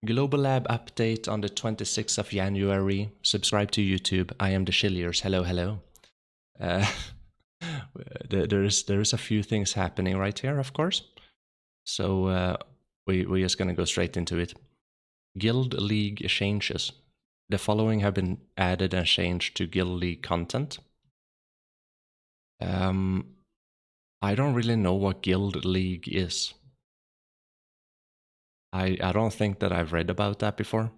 Global Lab update on the 26th of January. Subscribe to YouTube. I am TheChilliers. Hello, hello. There's a few things happening right here, of course. So we're just gonna go straight into it. Guild League changes. The following have been added and changed to Guild League content. I don't really know what Guild League is. I don't think that I've read about that before.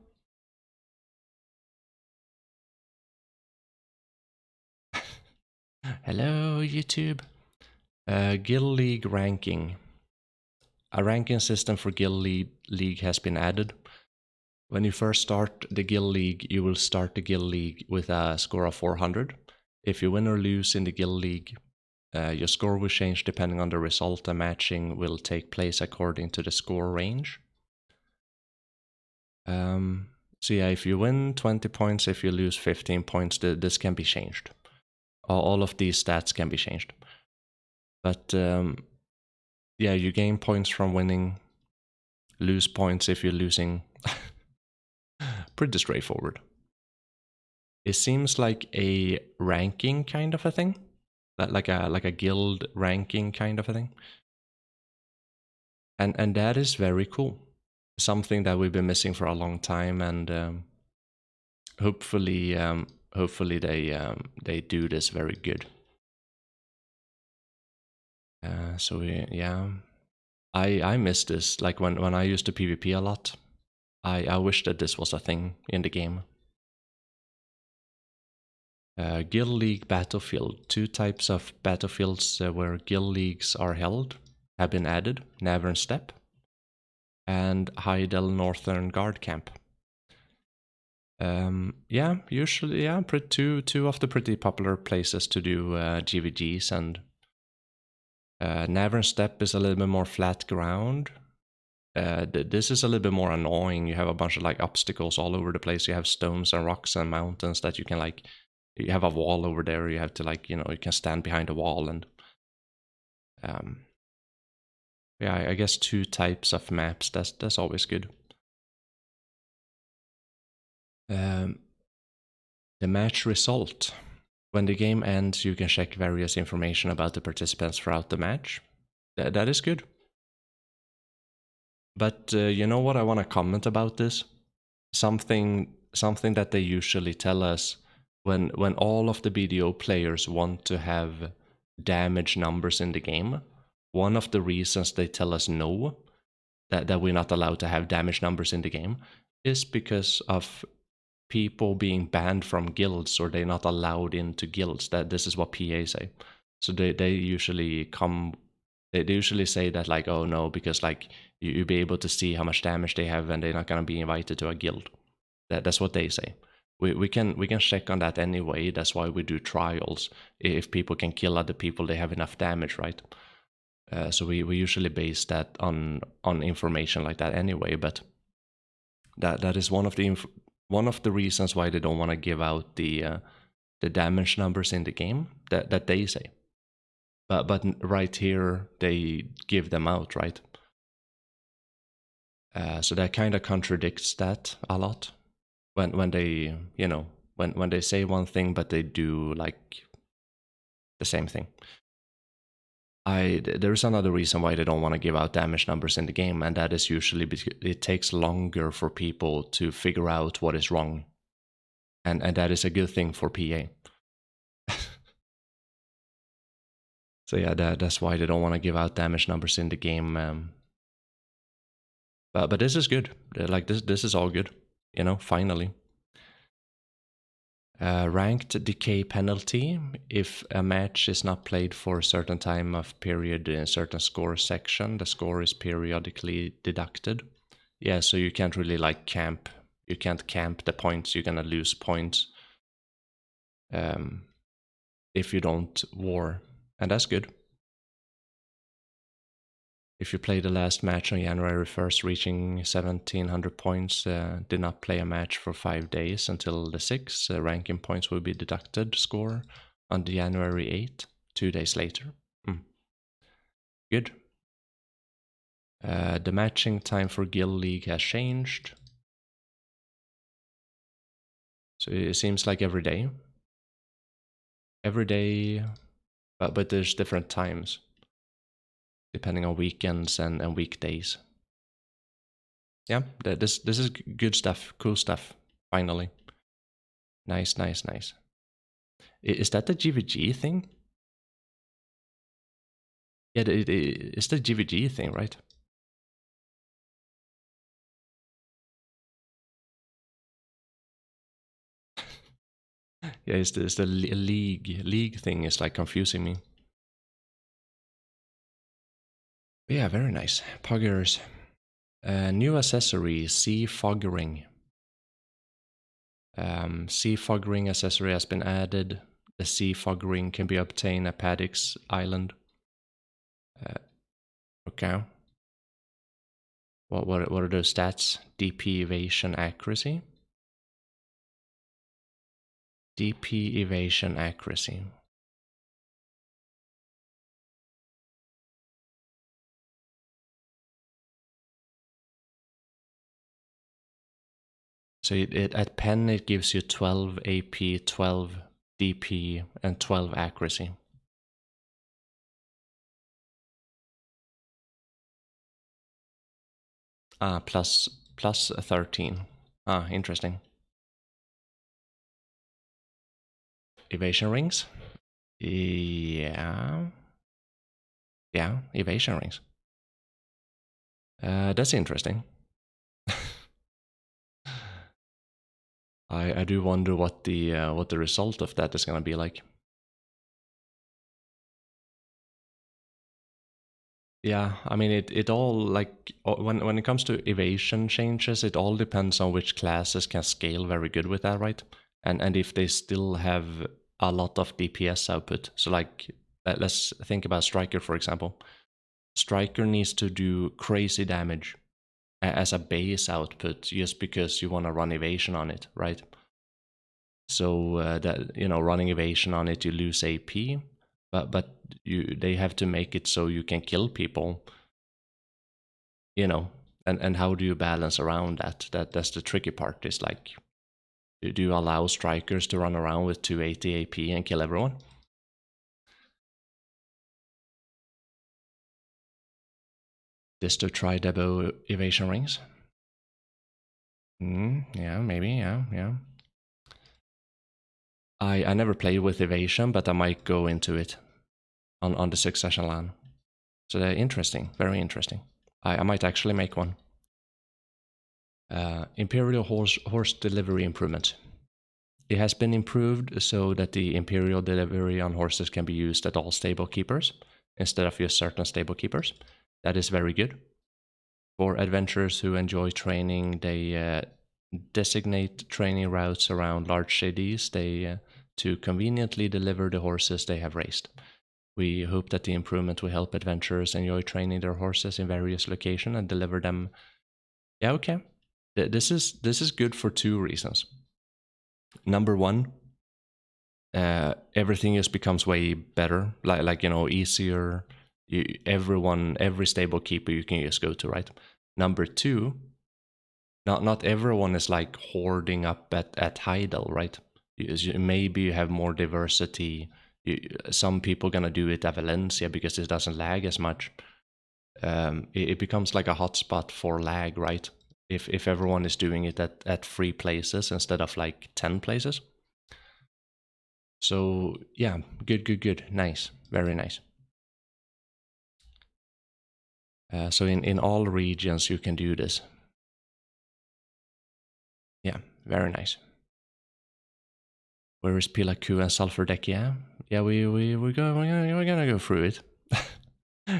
Hello, YouTube. Guild League ranking. A ranking system for Guild League has been added. When you first start the Guild League, you will start the Guild League with a score of 400. If you win or lose in the Guild League, your score will change depending on the result, and matching will take place according to the score range. So yeah, if you win 20 points, if you lose 15 points, this can be changed. All of these stats can be changed. But yeah, you gain points from winning, lose points if you're losing. Pretty straightforward. It seems like a ranking kind of a thing, like a guild ranking kind of a thing, and that is very cool. Something that we've been missing for a long time, and hopefully they do this very good. So yeah, I miss this. Like when I used to PvP a lot, I wish that this was a thing in the game. Guild League Battlefield. 2 types of battlefields where Guild Leagues are held have been added. Navern Steppe and Heidel Northern Guard Camp. Yeah, usually, yeah, two of the pretty popular places to do GVGs, and Navern Steppe is a little bit more flat ground. This is a little bit more annoying. You have a bunch of like obstacles all over the place. You have stones and rocks and mountains that you can like. You have a wall over there. You have to like, you can stand behind a wall, and yeah, I guess 2 types of maps. That's always good. The match result. When the game ends, you can check various information about the participants throughout the match. That is good. But you know what I want to comment about this? Something that they usually tell us when all of the BDO players want to have damage numbers in the game. One of the reasons they tell us no, that we're not allowed to have damage numbers in the game, is because of people being banned from guilds, or they're not allowed into guilds. That this is what PA say. So they usually they usually say that like, oh no, because like you'll be able to see how much damage they have, and they're not gonna be invited to a guild. That's what they say. We can check on that anyway. That's why we do trials. If people can kill other people, they have enough damage, right? So we usually base that on information like that anyway. But that is one of the reasons why they don't want to give out the damage numbers in the game that they say. But right here they give them out, right? So that kind of contradicts that a lot when they when they say one thing but they do like the same thing. There's another reason why they don't want to give out damage numbers in the game, and that is usually because it takes longer for people to figure out what is wrong, and that is a good thing for PA. So yeah, that's why they don't want to give out damage numbers in the game. But this is good. Like this is all good. Finally. Ranked decay penalty. If a match is not played for a certain time of period in a certain score section, the score is periodically deducted. Yeah, so you can't really like camp. You can't camp the points. You're gonna lose points if you don't war, and that's good. If you play the last match on January 1st, reaching 1700 points, did not play a match for 5 days until the 6th, ranking points will be deducted score on January 8th, 2 days later. Good. The matching time for Guild League has changed. So it seems like every day. Every day, but there's different times depending on weekends and weekdays. Yeah, this is good stuff, cool stuff. Finally, nice, nice, nice. Is that the GVG thing? Yeah, it's the GVG thing, right? Yeah, it's the league thing is like confusing me. Yeah, very nice. Poggers. New accessory, sea fog ring. Sea fog ring accessory has been added. The sea fog ring can be obtained at Paddock's Island. Okay. What are those stats? DP evasion accuracy. DP evasion accuracy. So at pen it gives you 12 AP, 12 DP, and 12 accuracy. Plus 13. Interesting. Evasion rings? Yeah. Yeah, evasion rings. That's interesting. I do wonder what the result of that is gonna be like. Yeah, I mean it all like when it comes to evasion changes, it all depends on which classes can scale very good with that, right? And if they still have a lot of DPS output. So like let's think about Striker for example. Striker needs to do crazy damage as a base output just because you want to run evasion on it, right? So that running evasion on it, you lose AP, but they have to make it so you can kill people, and how do you balance around that? That's the tricky part. Is like, do you allow strikers to run around with 280 AP and kill everyone? This to try Debo evasion rings? Yeah, maybe, yeah. I never played with evasion, but I might go into it on the succession LAN. So they're interesting, very interesting. I might actually make one. Imperial horse delivery improvement. It has been improved so that the Imperial delivery on horses can be used at all stable keepers instead of just certain stable keepers. That is very good. For adventurers who enjoy training, they designate training routes around large cities to conveniently deliver the horses they have raised. We hope that the improvement will help adventurers enjoy training their horses in various locations and deliver them. Yeah, okay. This is good for two reasons. Number one, everything just becomes way better, like easier. Every stable keeper you can just go to, right? Number two, not everyone is like hoarding up at Heidel, right? Maybe you have more diversity. Some people gonna do it at Valencia because it doesn't lag as much. It becomes like a hotspot for lag, right? If everyone is doing it at 3 places instead of like 10 places. So yeah, good, nice, very nice. So in all regions you can do this. Yeah, very nice. Where is Pilaku and Sulfur Deck? Yeah, we're gonna go through it.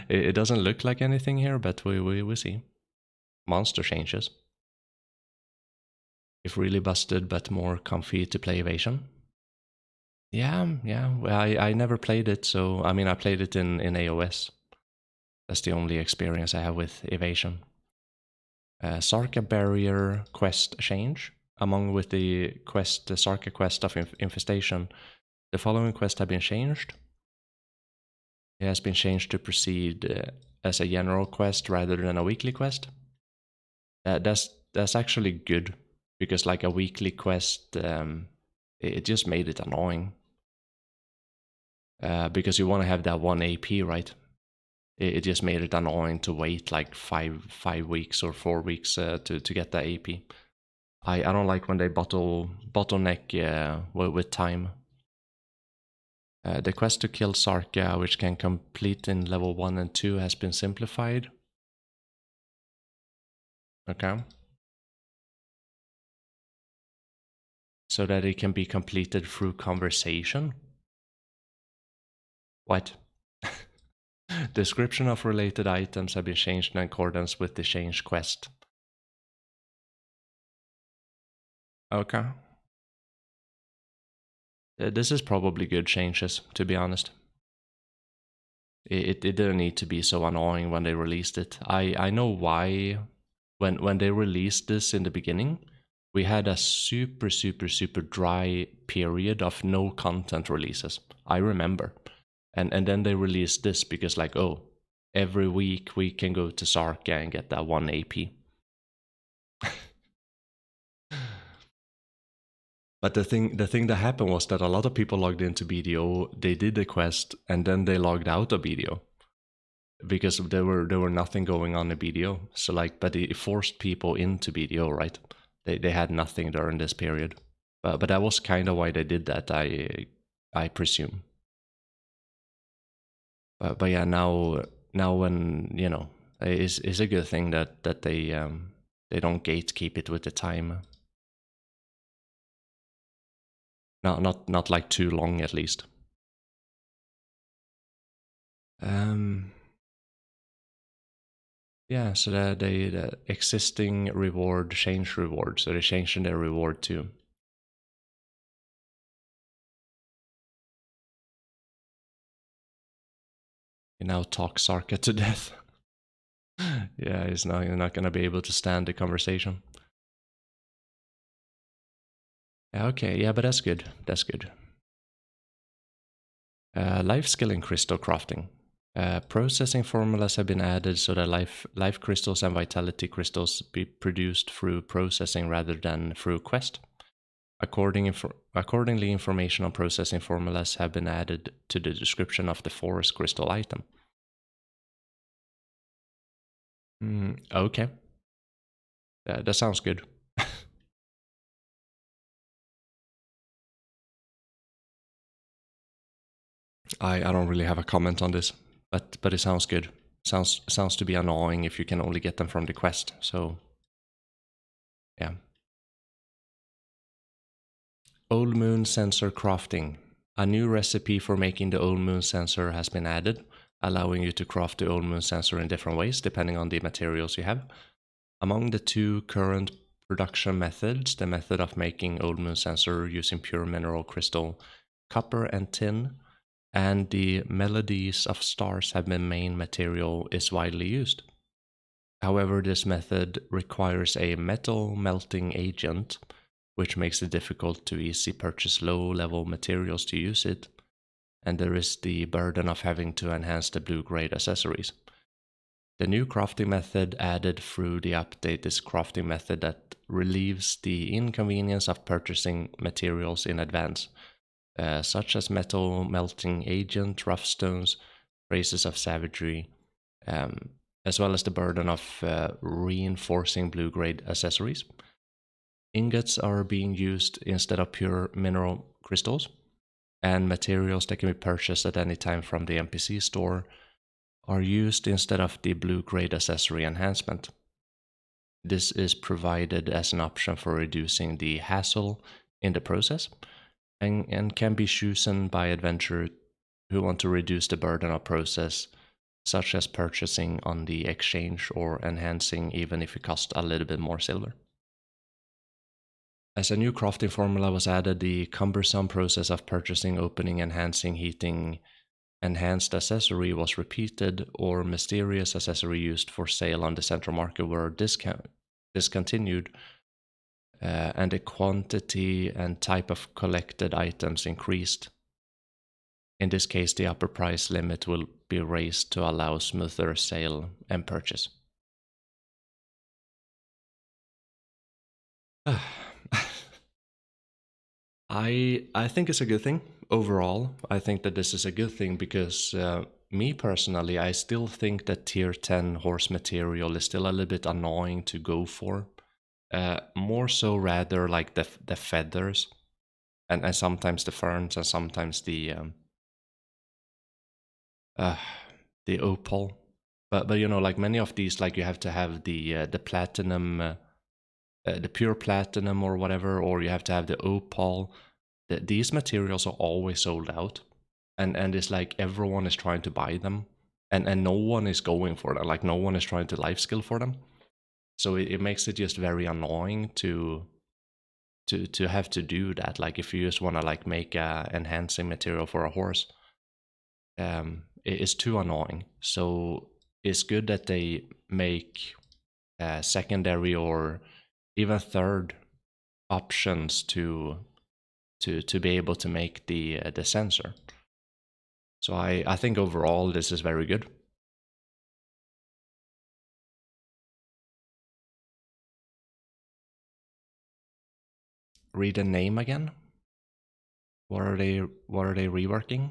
It doesn't look like anything here, but we see. Monster changes. If really busted, but more comfy to play evasion. Yeah. Well, I never played it, so I mean I played it in AOS. That's the only experience I have with evasion. Sarka barrier quest change. Among with the Sarka quest of infestation, the following quests have been changed. It has been changed to proceed as a general quest rather than a weekly quest. That's actually good. because like a weekly quest, it just made it annoying. Because you want to have that 1 AP, right? It just made it annoying to wait like 5 weeks or 4 weeks to get that AP. I don't like when they bottleneck with time. The quest to kill Sarka, which can complete in level 1 and 2, has been simplified. Okay. So that it can be completed through conversation. What? Description of related items have been changed in accordance with the changed quest. Okay. This is probably good changes, to be honest. It didn't need to be so annoying when they released it. I know why. When they released this in the beginning, we had a super dry period of no content releases. I remember. And then they released this because like, oh, every week we can go to Sarka and get that 1 AP. But the thing that happened was that a lot of people logged into BDO, they did the quest, and then they logged out of BDO because there were nothing going on in BDO. So like, but it forced people into BDO, right? They had nothing during this period. But that was kind of why they did that, I presume. But yeah, now when you know, it's a good thing that they don't gatekeep it with the time. Not like too long at least. Yeah, so the existing reward change reward, so they're changing their reward too. You now talk Sarka to death. Yeah, you're not gonna be able to stand the conversation. Okay, yeah, but that's good. That's good. Life skill in crystal crafting. Processing formulas have been added so that life crystals and vitality crystals be produced through processing rather than through quest. Accordingly, information on processing formulas have been added to the description of the forest crystal item. Okay. That sounds good. I don't really have a comment on this, but it sounds good. Sounds to be annoying if you can only get them from the quest. So yeah. Old Moon Sensor Crafting. A new recipe for making the Old Moon Sensor has been added, allowing you to craft the Old Moon Sensor in different ways depending on the materials you have. Among the two current production methods, the method of making Old Moon Sensor using pure mineral crystal, copper and tin, and the melodies of stars have been main material is widely used. However, this method requires a metal melting agent, which makes it difficult to easily purchase low-level materials to use it, and there is the burden of having to enhance the blue-grade accessories. The new crafting method added through the update is crafting method that relieves the inconvenience of purchasing materials in advance, such as metal melting agent, rough stones, traces of savagery, as well as the burden of reinforcing blue-grade accessories. Ingots are being used instead of pure mineral crystals, and materials that can be purchased at any time from the NPC store are used instead of the blue-grade accessory enhancement. This is provided as an option for reducing the hassle in the process, and can be chosen by adventurers who want to reduce the burden of process, such as purchasing on the exchange or enhancing even if it costs a little bit more silver. As a new crafting formula was added, the cumbersome process of purchasing, opening, enhancing, heating, enhanced accessory was repeated, or mysterious accessory used for sale on the central market were discontinued, and the quantity and type of collected items increased. In this case, the upper price limit will be raised to allow smoother sale and purchase. I think it's a good thing overall. I think that this is a good thing because me personally, I still think that tier 10 horse material is still a little bit annoying to go for. More so rather like the feathers and sometimes the ferns and sometimes uh, the opal. But you know, like many of these, like you have to have the platinum, the pure platinum or whatever, or you have to have the opal. These materials are always sold out, and it's like everyone is trying to buy them, and no one is going for them. Like no one is trying to life skill for them. So it makes it just very annoying to have to do that. Like if you just want to like make a enhancing material for a horse, it is too annoying. So it's good that they make secondary or even third options to be able to make the sensor. So I think overall this is very good. Read the name again. What are they reworking?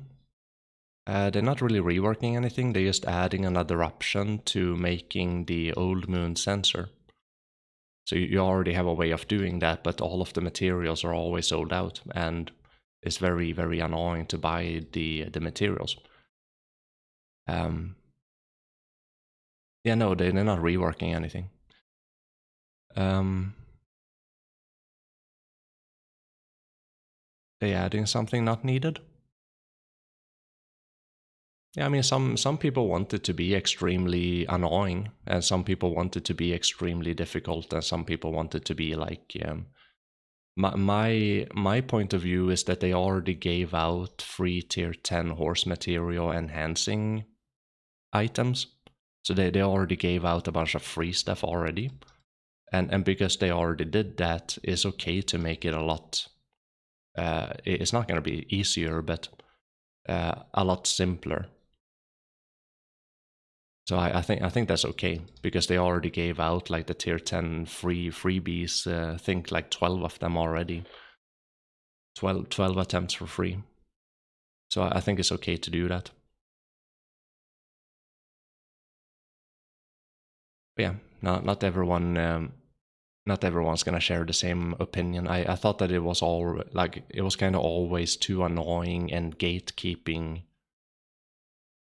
They're not really reworking anything. They're just adding another option to making the old moon sensor. So you already have a way of doing that, but all of the materials are always sold out, and it's very, very annoying to buy the materials. Yeah, no, they're not reworking anything. They adding something not needed. Yeah, I mean, some people want it to be extremely annoying, and some people want it to be extremely difficult, and some people want it to be like. My point of view is that they already gave out free tier 10 horse material enhancing items, so they already gave out a bunch of free stuff already, and because they already did that, it's okay to make it a lot. It's not going to be easier, but a lot simpler. So I think that's okay because they already gave out like the tier 10 freebies. I think like 12 of them already. 12 attempts for free. So I think it's okay to do that. But yeah, not everyone. Not everyone's gonna share the same opinion. I thought that it was all like it was kind of always too annoying and gatekeeping.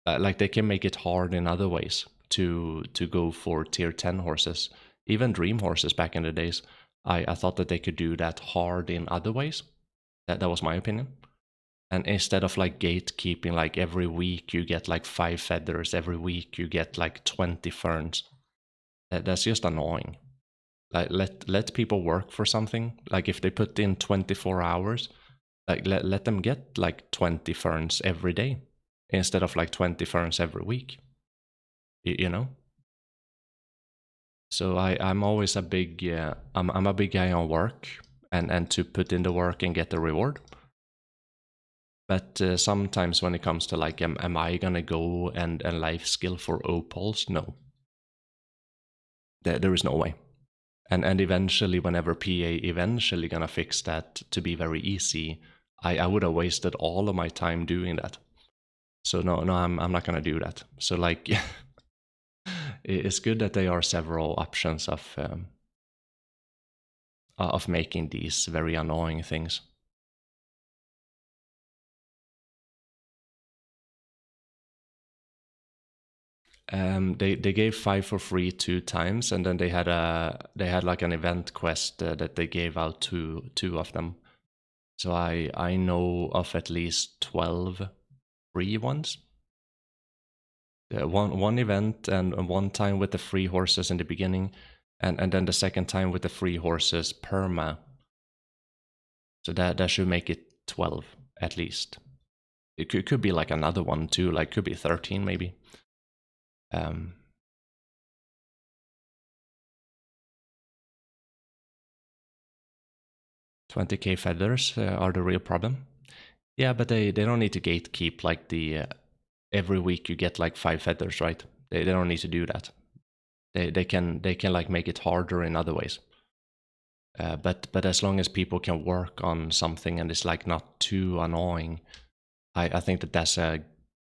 Like they can make it hard in other ways to go for tier 10 horses, even dream horses back in the days. I thought that they could do that hard in other ways. That was my opinion. And instead of like gatekeeping, like every week you get like 5 feathers, every week you get like 20 ferns. That's just annoying. Like let people work for something. Like if they put in 24 hours, like let them get like 20 ferns every day instead of like 20 ferns every week. You know? So I'm always a big I'm a big guy on work and to put in the work and get the reward. But sometimes when it comes to like am I gonna go and life skill for opals? No. There is no way. And eventually whenever PA eventually gonna fix that to be very easy, I would have wasted all of my time doing that. So no, I'm not gonna do that. So like it's good that there are several options of making these very annoying things. They gave 5 for free 2 times, and then they had like an event quest that they gave out two of them. So I know of at least 12 free ones. One event and one time with the free horses in the beginning, and then the second time with the free horses perma. So that should make it 12 at least. It could be like another one too, like could be 13 maybe. 20k feathers are the real problem. Yeah, but they don't need to gatekeep like the every week you get like 5 feathers, right? They don't need to do that. They can like make it harder in other ways. But as long as people can work on something and it's like not too annoying, I think that that's a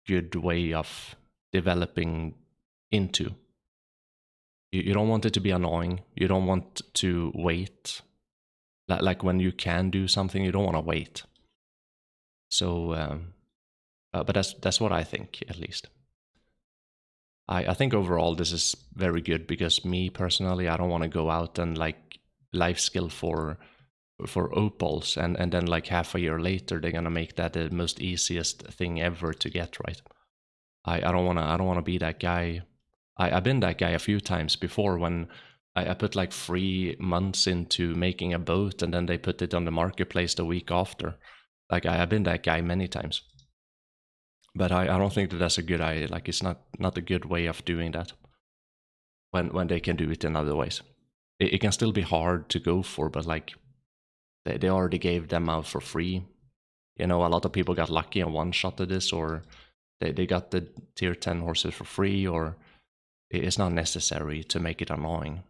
good way of developing into. You don't want it to be annoying. You don't want to wait. Like when you can do something, you don't want to wait. So, but that's what I think, at least. I think overall this is very good because me personally, I don't want to go out and like life skill for opals and then like half a year later they're gonna make that the most easiest thing ever to get, right. I don't wanna be that guy. I've been that guy a few times before when I put like 3 months into making a boat and then they put it on the marketplace the week after. Like I've been that guy many times. But I don't think that that's a good idea. Like it's not a good way of doing that when they can do it in other ways. It can still be hard to go for, but like they already gave them out for free. You know, a lot of people got lucky and one shot at this, or they got the tier 10 horses for free, or it's not necessary to make it annoying.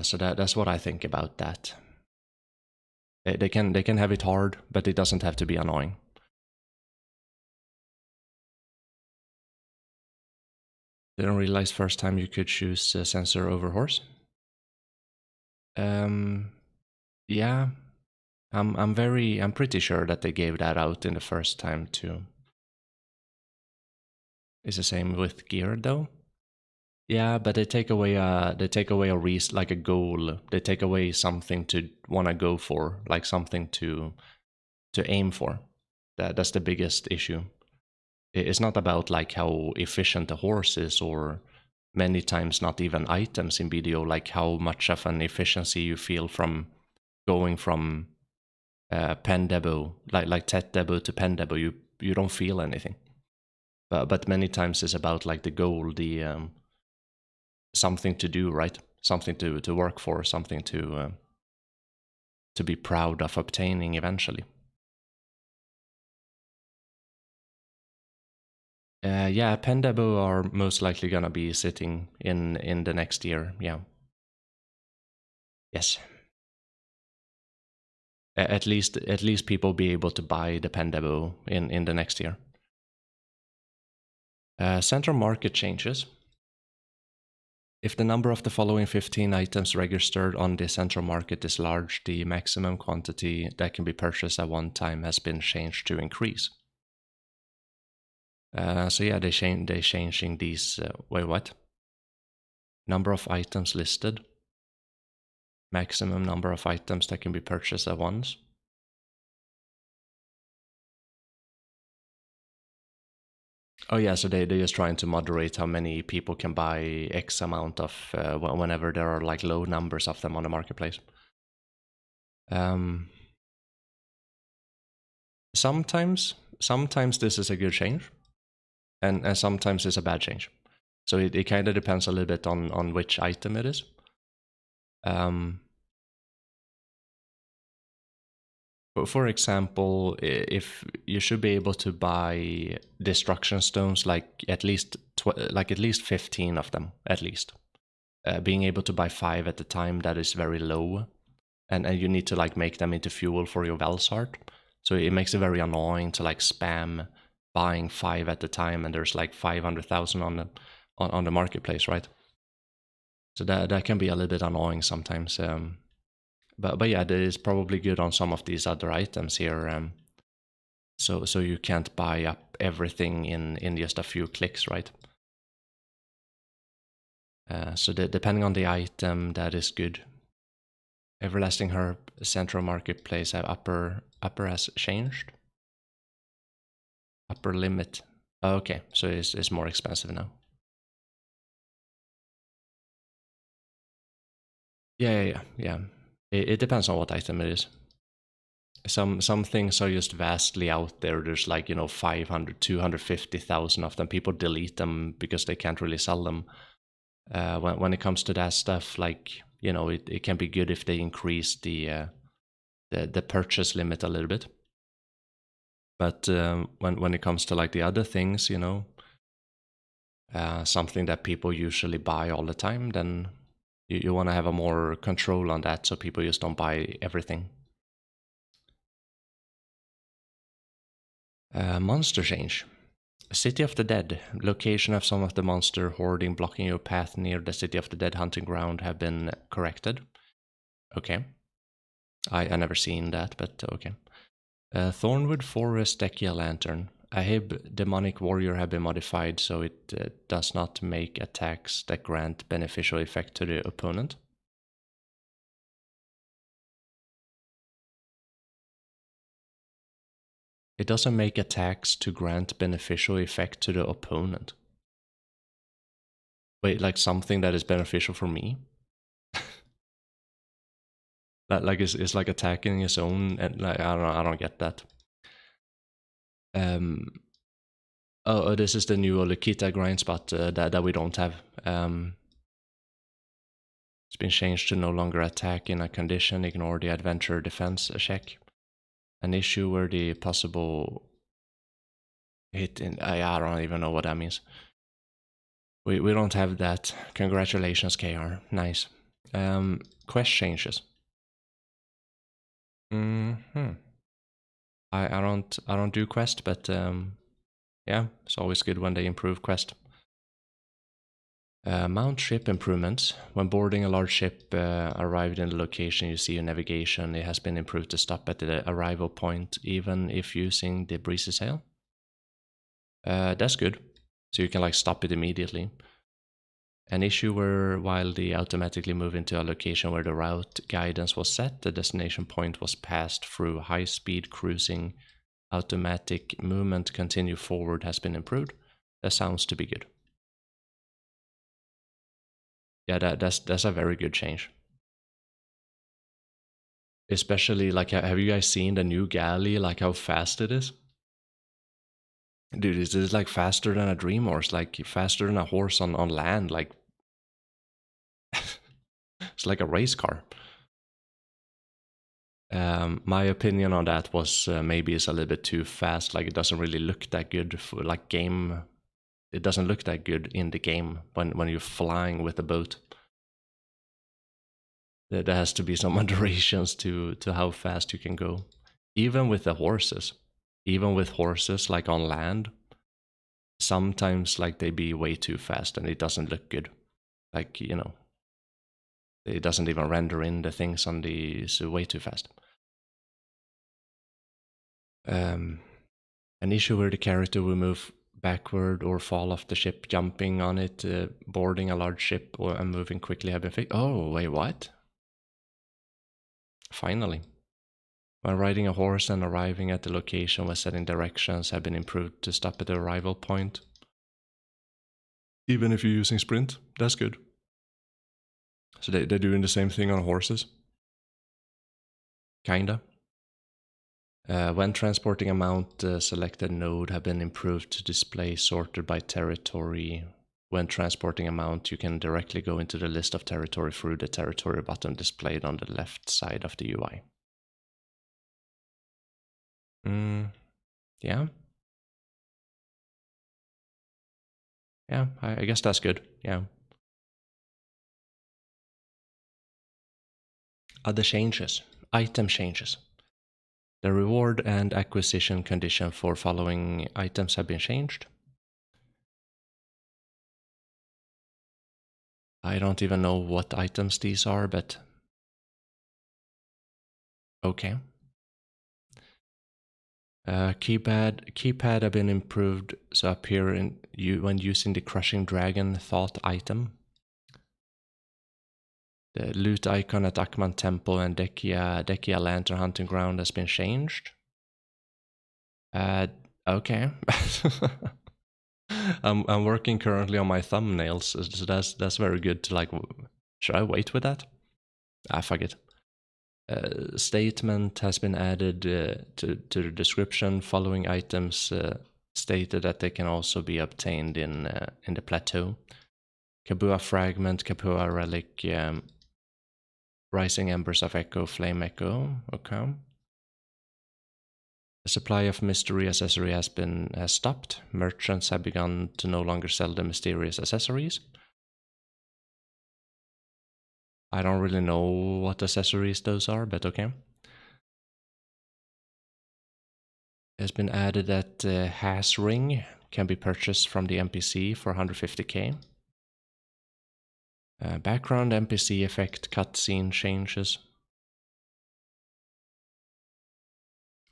So that's what I think about that. They can have it hard, but it doesn't have to be annoying. Didn't realize first time you could choose sensor over horse. Yeah, I'm pretty sure that they gave that out in the first time too. Is the same with gear though. Yeah, but they take away a like a goal. They take away something to want to go for, like something to aim for. That's the biggest issue. It's not about like how efficient the horse is, or many times not even items in BDO, like how much of an efficiency you feel from going from pen debo, like tet debo to pen debo. You don't feel anything. But many times it's about like the goal, the something to do, right? Something to work for, something to be proud of obtaining eventually. Yeah, pen debo are most likely gonna be sitting in the next year. Yeah. Yes. At least people be able to buy the pen debo in the next year. Central market changes. If the number of the following 15 items registered on the central market is large, the maximum quantity that can be purchased at one time has been changed to increase. So yeah, they changing these. Wait, what? Number of items listed. Maximum number of items that can be purchased at once. Oh yeah, so they're just trying to moderate how many people can buy X amount of whenever there are like low numbers of them on the marketplace. Sometimes this is a good change, and sometimes it's a bad change. So it kind of depends a little bit on which item it is. For example, if you should be able to buy destruction stones, like at least 15 of them, at least. Being able to buy 5 at a time, that is very low, and you need to like make them into fuel for your Velsart. So it makes it very annoying to like spam buying 5 at a time, and there's like 500,000 on the marketplace, right? So that can be a little bit annoying sometimes. But yeah, that is probably good on some of these other items here. So you can't buy up everything in just a few clicks, right? So depending on the item, that is good. Everlasting Herb Central Marketplace upper has changed. Upper limit. Oh, okay, so it's more expensive now. Yeah. It depends on what item it is. Some things are just vastly out there. There's like 500, 250,000 of them. People delete them because they can't really sell them. When it comes to that stuff, like it can be good if they increase the purchase limit a little bit. But when it comes to like the other things, something that people usually buy all the time, then you want to have a more control on that so people just don't buy everything. Monster change. City of the Dead. Location of some of the monster hoarding blocking your path near the City of the Dead hunting ground have been corrected. Okay. I never seen that, but okay. Thornwood Forest Dekia Lantern. A Hib demonic warrior have been modified so it does not make attacks that grant beneficial effect to the opponent. It doesn't make attacks to grant beneficial effect to the opponent. Wait, like something that is beneficial for me? Like it's like attacking his own, and like I don't get that. Oh, this is the new Olekita grind spot that we don't have. It's been changed to no longer attack in a condition, ignore the adventure defense check. An issue where the possible hit in, I don't even know what that means. We don't have that. Congratulations, KR. Nice. Quest changes. I don't do quest, but yeah, it's always good when they improve quest. Mount ship improvements. When boarding a large ship arrived in the location you see your navigation, it has been improved to stop at the arrival point, even if using the breezy sail. That's good. So you can like stop it immediately. An issue where while they automatically move into a location where the route guidance was set, the destination point was passed through high-speed cruising. Automatic movement continue forward has been improved. That sounds to be good. Yeah, that's a very good change. Especially like, have you guys seen the new galley? Like how fast it is? Dude, is it like faster than a dream horse? Like faster than a horse on land? Like it's like a race car. My opinion on that was maybe it's a little bit too fast. Like it doesn't really look that good for like game. It doesn't look that good in the game when you're flying with a boat. There has to be some moderations to how fast you can go. Even with the horses. Even with horses like on land, sometimes like they be way too fast and it doesn't look good. Like, you know, it doesn't even render in the things on the, so way too fast. An issue where the character will move backward or fall off the ship, jumping on it, boarding a large ship, or and moving quickly have been fixed. Oh, wait, what? Finally. When riding a horse and arriving at the location where setting directions have been improved to stop at the arrival point. Even if you're using sprint, that's good. So they're doing the same thing on horses? Kinda. When transporting a mount, the selected node have been improved to display sorted by territory. When transporting a mount, you can directly go into the list of territory through the territory button displayed on the left side of the UI. Yeah. Yeah, I guess that's good. Yeah. Other changes. Item changes. The reward and acquisition condition for following items have been changed. I don't even know what items these are, but okay. Keypad have been improved so appear in when using the Crushing Dragon Thought item. The loot icon at Akman Temple and Dekia Lantern Hunting Ground has been changed. Okay. I'm working currently on my thumbnails, so that's very good to like. Should I wait with that? Fuck it. Statement has been added to the description. Following items stated that they can also be obtained in the plateau. Kabua fragment, Kabua relic, rising embers of echo, flame echo. Okay. The supply of mystery accessory has stopped. Merchants have begun to no longer sell the mysterious accessories. I don't really know what accessories those are, but okay. It has been added that Has Ring can be purchased from the NPC for 150k. Background NPC effect cutscene changes.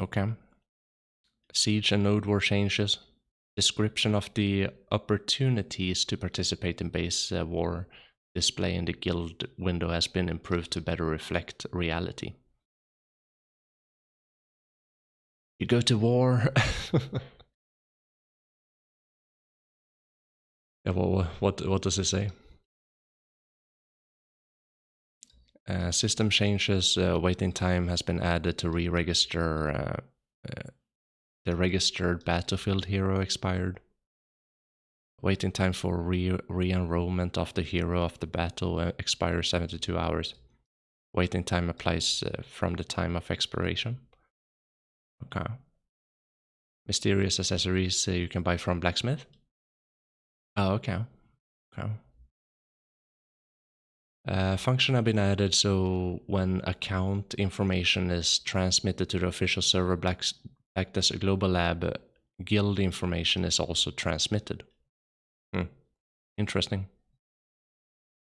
Okay. Siege and Node War changes. Description of the opportunities to participate in base war display in the guild window has been improved to better reflect reality. You go to war. Yeah, well, what does it say? System changes. Waiting time has been added to re-register. The registered battlefield hero expired. Waiting time for re-enrollment of the hero of the battle expires 72 hours. Waiting time applies from the time of expiration. Okay. Mysterious accessories you can buy from blacksmith. Oh, okay. Okay. Function have been added so when account information is transmitted to the official server Black Desert Global Lab, guild information is also transmitted. Interesting.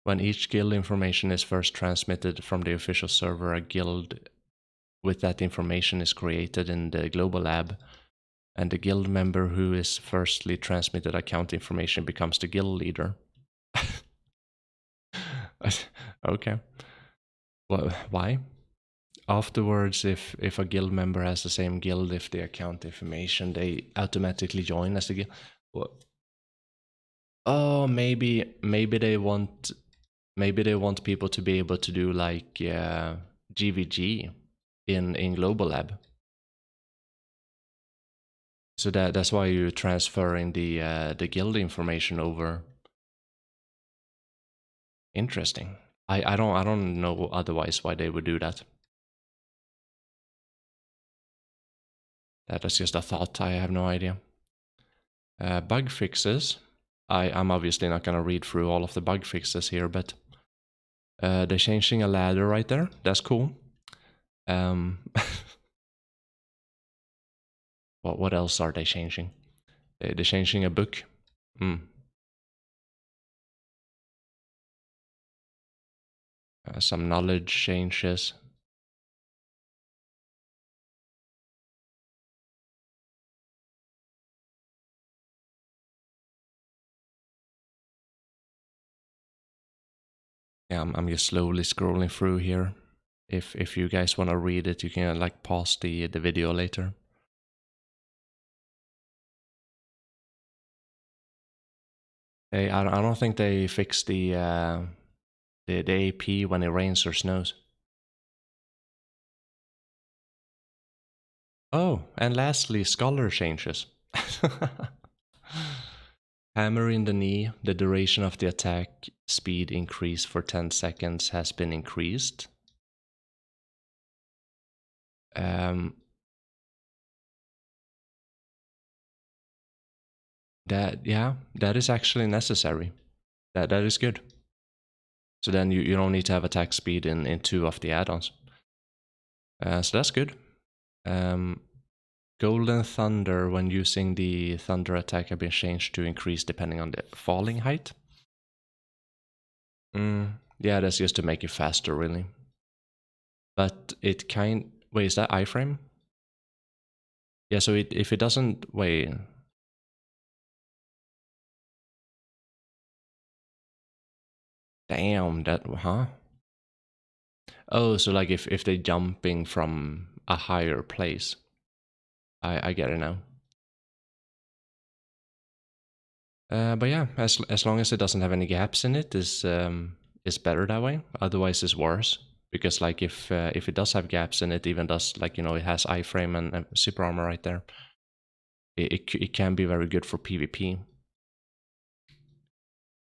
When each guild information is first transmitted from the official server, a guild with that information is created in the Global Lab, and the guild member who is firstly transmitted account information becomes the guild leader. Okay. Well, why? Afterwards, if a guild member has the same guild, if the account information, they automatically join as the guild. What? Oh, maybe they want people to be able to do like GVG in Global Lab. So that's why you're transferring the guild information over. Interesting. I don't know otherwise why they would do that. That is just a thought. I have no idea. Bug fixes. I'm obviously not gonna read through all of the bug fixes here, but they're changing a ladder right there. That's cool. What else are they changing? They're changing a book. Some knowledge changes. Yeah, I'm just slowly scrolling through here. If you guys want to read it, you can like pause the video later. I don't think they fixed the AP when it rains or snows. Oh, and lastly, scholar changes. Hammer in the knee, the duration of the attack speed increase for 10 seconds has been increased. That is actually necessary. That is good. So then you don't need to have attack speed in 2 of the add-ons. So that's good. Golden Thunder, when using the Thunder attack, have been changed to increase depending on the falling height. Yeah, that's just to make it faster, really. But it wait, is that iframe? Yeah, so if it doesn't, wait. Damn, huh? Oh, so like if they're jumping from a higher place. I get it now. But yeah, as long as it doesn't have any gaps in it, is better that way. Otherwise, it's worse because like if it does have gaps in it, even does like it has iframe and super armor right there. It can be very good for PvP.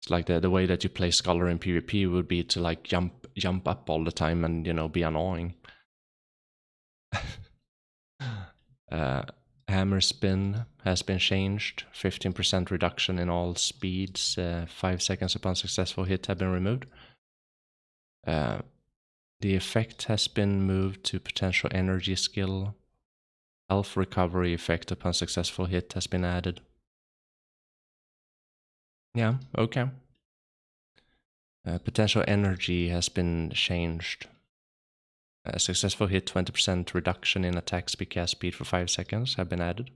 It's like the way that you play Scholar in PvP would be to like jump up all the time and be annoying. Hammer spin has been changed. 15% reduction in all speeds. 5 seconds upon successful hit have been removed. The effect has been moved to potential energy skill. Health recovery effect upon successful hit has been added. Yeah, okay. Potential energy has been changed. A successful hit, 20% reduction in attack speed, cast speed for 5 seconds have been added.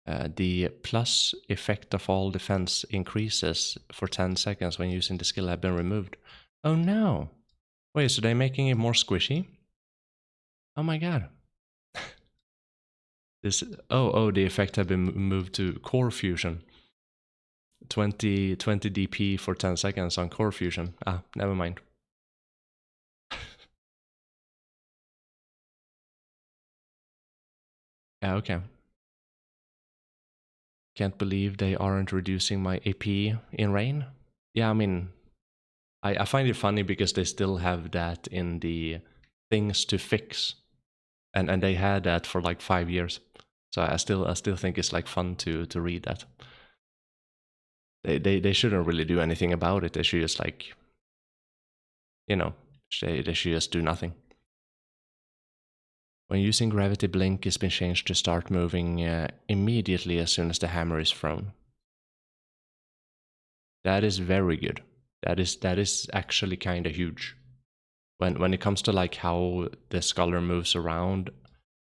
The plus effect of all defense increases for 10 seconds when using the skill have been removed. Oh no! Wait, so they're making it more squishy? Oh my god. The effect have been moved to core fusion. 20 DP for 10 seconds on core fusion. Ah, never mind. Yeah, okay. Can't believe they aren't reducing my AP in rain. Yeah, I mean, I find it funny because they still have that in the things to fix. And they had that for like 5 years. So I still think it's like fun to read that. They shouldn't really do anything about it. They should just like, you know, they should just do nothing. When using gravity, blink has been changed to start moving immediately as soon as the hammer is thrown. That is very good. That is actually kind of huge. When it comes to like how the scholar moves around,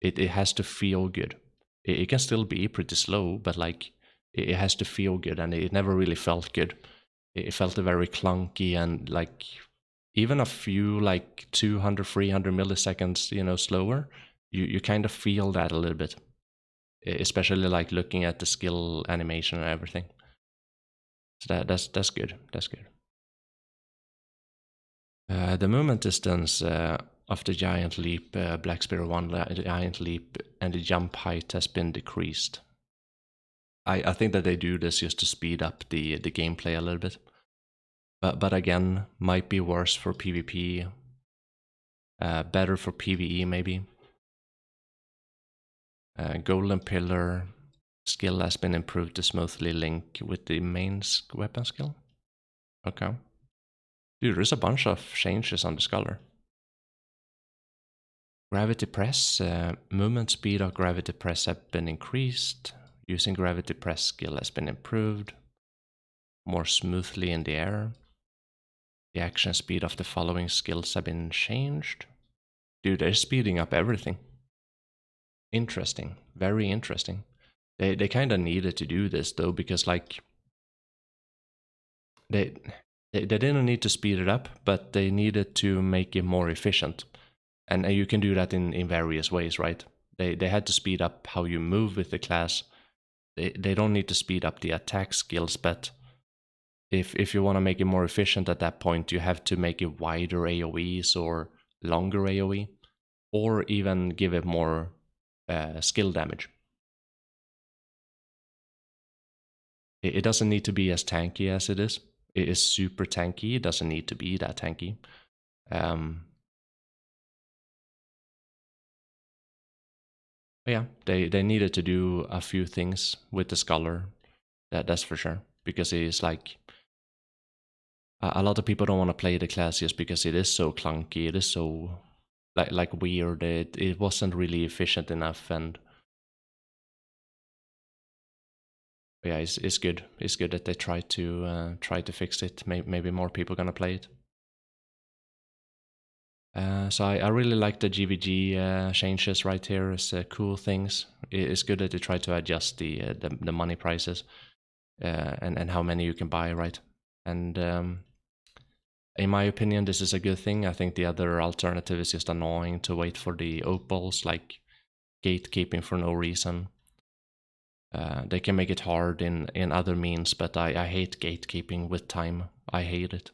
it has to feel good. It can still be pretty slow, but like it has to feel good, and it never really felt good. It felt very clunky, and like even a few like 200, 300 milliseconds, you know, slower, you kind of feel that a little bit, especially like looking at the skill animation and everything. So that's good. That's good. The movement distance of the giant leap, Black Spirit 1 giant leap, and the jump height has been decreased. I think that they do this just to speed up the gameplay a little bit. But again, might be worse for PvP, better for PvE maybe. Golden Pillar skill has been improved to smoothly link with the main weapon skill. Okay. Dude, there's a bunch of changes on the Scholar. Gravity press, movement speed of gravity press have been increased. Using gravity press skill has been improved. More smoothly in the air. The action speed of the following skills have been changed. Dude, they're speeding up everything. Interesting. Very interesting. They kind of needed to do this though, because like they didn't need to speed it up, but they needed to make it more efficient. And you can do that in various ways, right? They had to speed up how you move with the class. They don't need to speed up the attack skills, but if you want to make it more efficient at that point, you have to make it wider AoEs or longer AoE, or even give it more skill damage. It doesn't need to be as tanky as it is. It is super tanky. It doesn't need to be that tanky. Yeah, they needed to do a few things with the Scholar. That's for sure. Because it is like a lot of people don't want to play the class just because it is so clunky. It is so like weird. It wasn't really efficient enough, and yeah, it's good. It's good that they try to fix it. Maybe more people gonna play it. So I really like the GVG changes right here. It's cool things. It's good that they try to adjust the money prices and how many you can buy, right? And in my opinion, this is a good thing. I think the other alternative is just annoying to wait for the opals, like gatekeeping for no reason. They can make it hard in other means, but I hate gatekeeping with time. I hate it.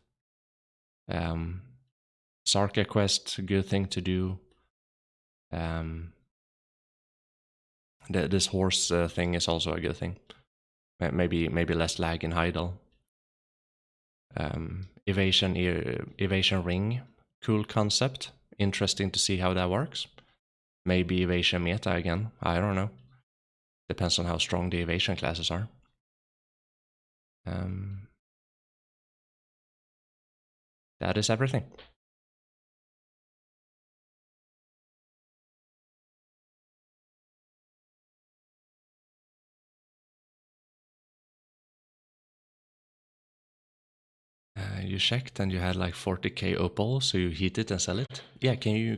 Sarka quest, good thing to do. This horse thing is also a good thing. Maybe less lag in Heidel. Evasion ring, cool concept. Interesting to see how that works. Maybe evasion meta again. I don't know. Depends on how strong the evasion classes are. That is everything. You checked and you had like 40k opal, so you heat it and sell it. Yeah, can you